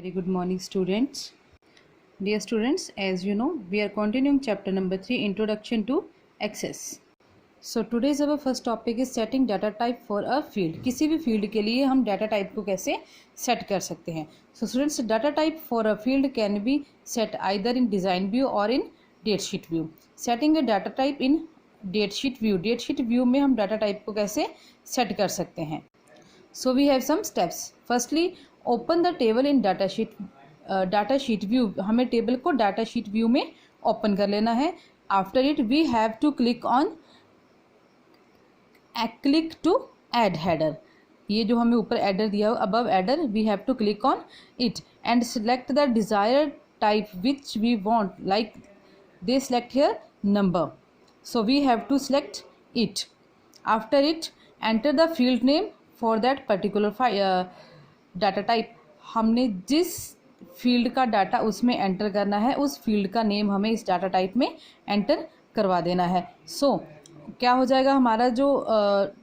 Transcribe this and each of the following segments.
Very good morning, students. Dear students, as you know, we are continuing chapter number 3, Introduction to Access. So today's our first topic is setting data type for a field. किसी भी field के लिए हम data type को कैसे set कर सकते हैं. So students, data type for a field can be set either in design view or in datasheet view. Setting a data type in datasheet view में हम data type को कैसे set कर सकते हैं. So we have some steps. Firstly, open the table in data sheet view. हमें table को data sheet view में ओपन कर लेना है. After it we have to click to add header. ये जो हमें ऊपर एडर दिया हो, above header, we have to click on it and select the desired type which we want, like they select here number. So we have to select it. After it enter the field name for that particular data type. हमने जिस field का data उसमें enter करना है, उस field का name हमें इस डाटा टाइप में एंटर करवा देना है. सो क्या हो जाएगा, हमारा जो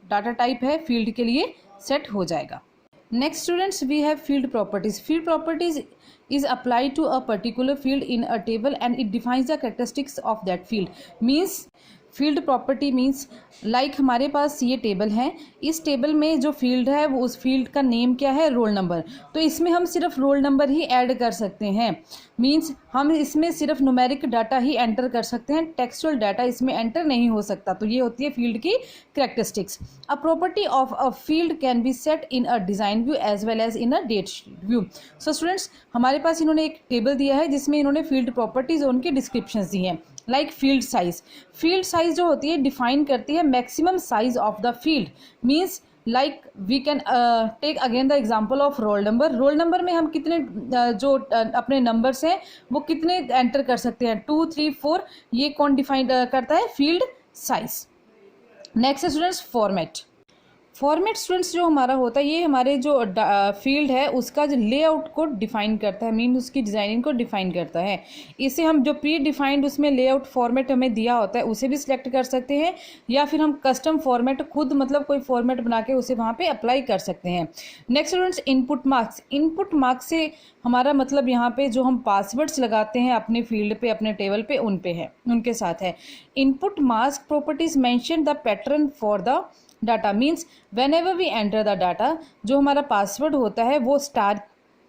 डाटा टाइप है फील्ड के लिए सेट हो जाएगा. Next students, we have field properties. Field properties is applied to a particular field in a table and it defines the characteristics of that field. Means field property means like हमारे पास ये table है, इस table में जो field है वो उस field का नेम क्या है, रोल नंबर. तो इसमें हम सिर्फ रोल नंबर ही ऐड कर सकते हैं. मीन्स हम इसमें सिर्फ न्यूमेरिक डाटा ही एंटर कर सकते हैं, टेक्सचुअल डाटा इसमें एंटर नहीं हो सकता. तो ये होती है फील्ड की characteristics. A property of a field can be set in a design view as well as in a data view. So students, हमारे पास इन्होंने एक टेबल दिया है जिसमें इन्होंने फील्ड प्रॉपर्टीज और उनकी डिस्क्रिप्शन दी हैं. Like field size. Field size जो होती है डिफाइन करती है maximum size of the field. Means like we can take again the example of roll number. Roll number में हम कितने जो अपने नंबर्स हैं वो कितने एंटर कर सकते हैं, 2, 3, 4. ये कौन डिफाइन करता है, field size. Next students, format. Format students जो हमारा होता है ये हमारे जो फील्ड है उसका जो लेआउट को डिफाइन करता है, मीन उसकी डिज़ाइनिंग को डिफाइन करता है. इसे हम जो प्री डिफाइंड उसमें लेआउट फॉर्मेट हमें दिया होता है उसे भी सिलेक्ट कर सकते हैं, या फिर हम कस्टम फॉर्मेट खुद मतलब कोई फॉर्मेट बना के उसे वहाँ पे अप्लाई कर सकते हैं. Next students, input marks. Input marks से हमारा मतलब यहाँ पे जो हम पासवर्ड्स लगाते हैं अपने फील्ड पे, अपने टेबल पे, उन पे है, उनके साथ है. Input marks properties mention the pattern for the data. Means whenever we enter the data, जो हमारा पासवर्ड होता है वो स्टार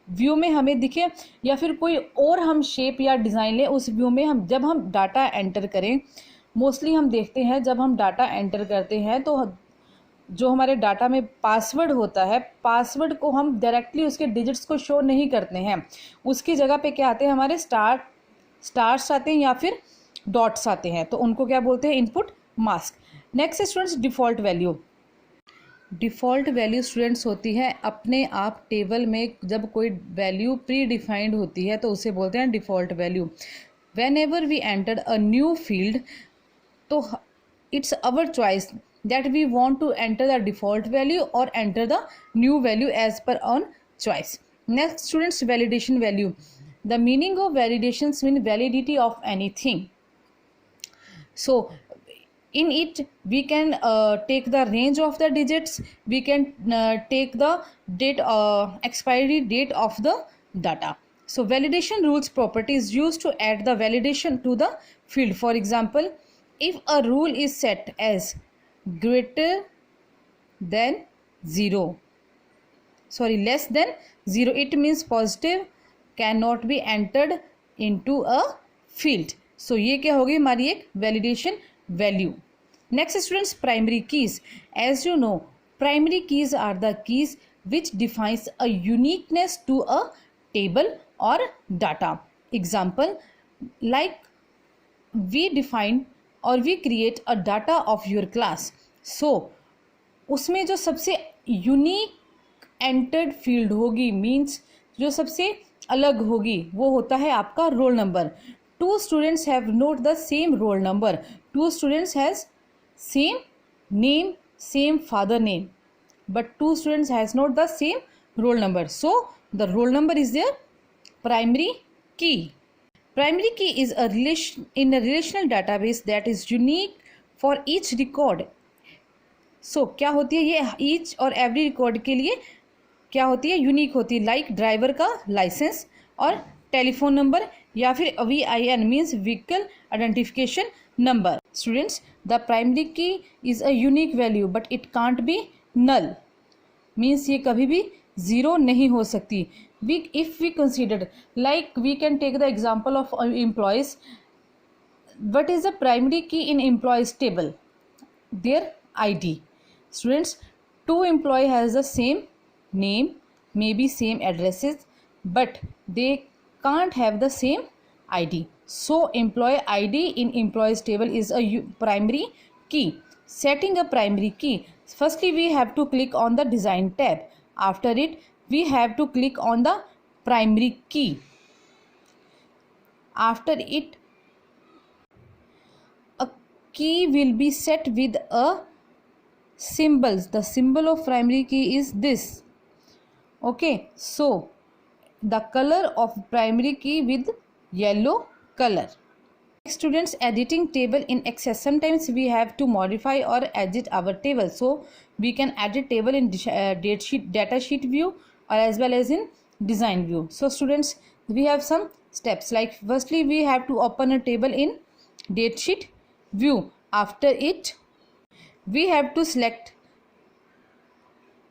व्यू में हमें दिखे या फिर कोई और हम शेप या डिज़ाइन लें उस व्यू में. हम जब हम डाटा एंटर करें, मोस्टली हम देखते हैं जब हम डाटा एंटर करते हैं तो जो हमारे डाटा में पासवर्ड होता है, पासवर्ड को हम डायरेक्टली उसके डिजिट्स को शो नहीं करते हैं. उसकी जगह पे क्या आते हैं, हमारे स्टार्स आते हैं या फिर डॉट्स आते हैं. तो उनको क्या बोलते हैं, input mask. Next students, default value. Default value students होती है अपने आप टेबल में जब कोई वैल्यू प्री डिफाइंड होती है तो उसे बोलते हैं default value. Whenever we enter a new field, तो it's our choice that we want to enter the default value और enter the new value as per on choice. Next students, validation value. The meaning of validations mean validity of anything. So in it we can take the range of the digits, we can take the date expiry date of the data. So validation rules property is used to add the validation to the field. For example, if a rule is set as greater than 0, less than 0, it means positive cannot be entered into a field. So ये क्या होगी, हमारी एक validation value. Next students, primary keys. As you know, primary keys are the keys which defines a uniqueness to a table or data. Example, like we define or we create a data of your class. So उसमें जो सबसे unique entered field होगी, means जो सबसे अलग होगी, वो होता है आपका roll number. Two students have not the same roll number. Two students has same name, same father name, but two students has not the same roll number. So the roll number is their primary key. Primary key is a relation in a relational database that is unique for each record. So क्या होती है, ये each और every record के लिए क्या होती है, यूनिक होती है, लाइक ड्राइवर का लाइसेंस और टेलीफोन नंबर, या फिर VIN means vehicle identification number. Students, the primary key is a unique value but it can't be null, means ये कभी भी ज़ीरो नहीं हो सकती। If we consider like we can take the example of employees, what is the primary key in employees table? Their ID. Students, two employee has the same name, maybe same addresses, but they can't have the same ID. So employee ID in employees table is a primary key. Setting a primary key, firstly we have to click on the design tab. After it we have to click on the primary key. After it a key will be set with a symbols. The symbol of primary key is this. Okay, so the color of primary key with yellow color. Students, editing table in Excel, sometimes we have to modify or edit our table, so we can edit table in data sheet view or as well as in design view. So students, we have some steps, like firstly we have to open a table in date sheet view. After it we have to select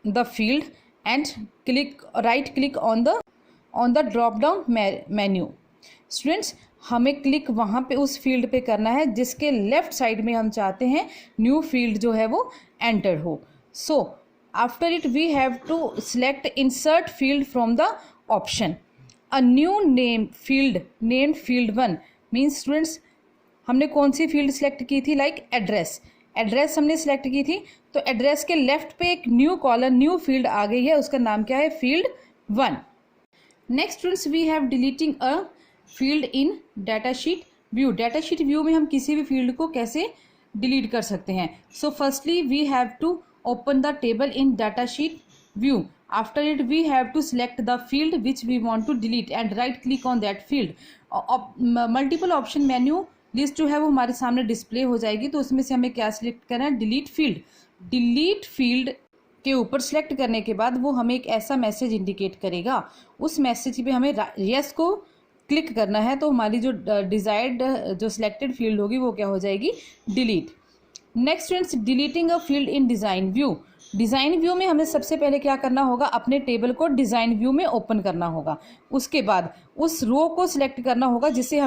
the field and right click on the drop down menu. Students, हमें click वहाँ पे उस field पे करना है जिसके left side में हम चाहते हैं न्यू फील्ड जो है वो एंटर हो. So after it we have to select insert field from the option. A new name field named field 1 means students हमने कौन सी फील्ड सेलेक्ट की थी, लाइक एड्रेस हमने सेलेक्ट की थी, तो एड्रेस के लेफ्ट पे एक न्यू कॉलम न्यू फील्ड आ गई है, उसका नाम क्या है, field 1. Next students, we have deleting a field in data sheet view. Data sheet view में हम किसी भी फील्ड को कैसे डिलीट कर सकते हैं. So firstly we have to open the table in data sheet view. After it we have to select the field which we want to delete and right click on that field. Multiple option menu list जो है वो हमारे सामने display हो जाएगी, तो उसमें से हमें क्या सिलेक्ट करना है, डिलीट फील्ड. डिलीट फील्ड के ऊपर सेलेक्ट करने के बाद वो हमें एक ऐसा मैसेज इंडिकेट करेगा, उस मैसेज पे हमें यस को क्लिक करना है, तो हमारी जो डिजायर्ड जो सिलेक्टेड फील्ड होगी वो क्या हो जाएगी, delete. Next students, deleting a field in design view. Design view में हमें सबसे पहले क्या करना होगा, अपने टेबल को डिज़ाइन व्यू में ओपन करना होगा. उसके बाद उस रो को सिलेक्ट करना होगा जिसे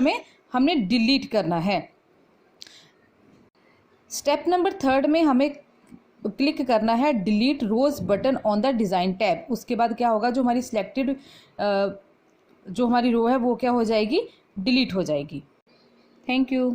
हमने डिलीट करना है. स्टेप नंबर 3 में हमें क्लिक करना है delete rows button on the design tab. उसके बाद क्या होगा, जो हमारी सिलेक्टेड जो हमारी रो है वो क्या हो जाएगी, डिलीट हो जाएगी. Thank you.